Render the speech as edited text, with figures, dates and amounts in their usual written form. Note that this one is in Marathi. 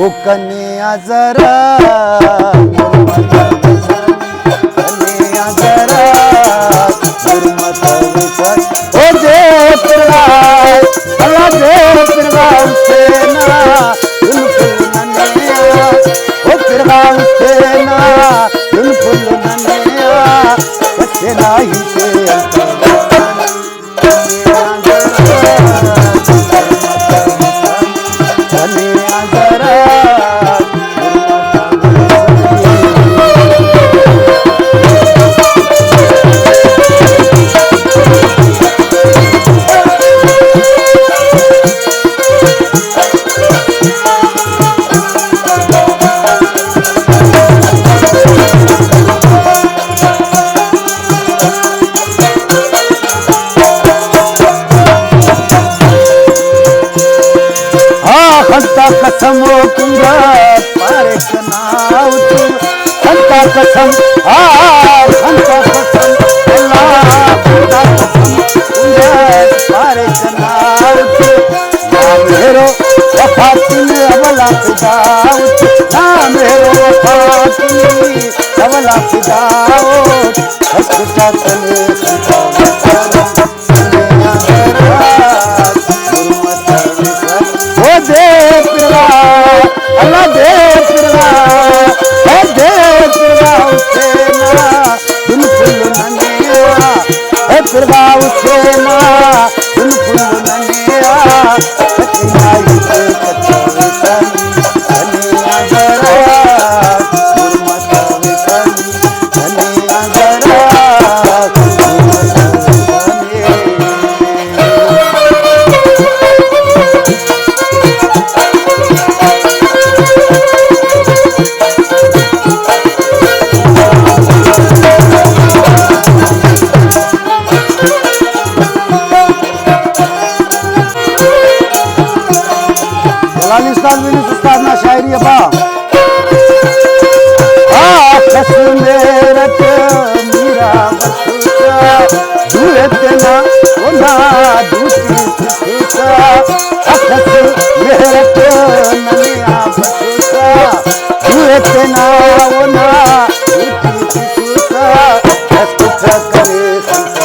ओ कन्या जरा कन्या जरा गुरमत विचार ओ जे प्रवाह अल्लाह जे प्रवाह सेना बिल्कुल नन्या ओ प्रवाह सेना बिल्कुल नन्या सेना ही से कसम कुंगा पारे कनाव तू खंता कसम खंता कसम अल्लाह खंता कसम कुंगा पारे कनाव तू नाम हेरो वफा तुने अवला फिदाओ नाम हेरो वफा तुने अवला फिदाओ हस्ता तले अल्लाह दे सेना बिल्कुल नन्या है प्रभाव सेना बिल्कुल नन्या कठिनाई से कठिन कन्या जरा गुरमत विकल कन्या जरा उस्ताद शायरी अबा आखस मेरठ मीरा बसुचा दूरतना ओना दूती सुसा आखस मेरठ ननिया बसुचा दूरतना ओना दूती सुसा कुछ करे संत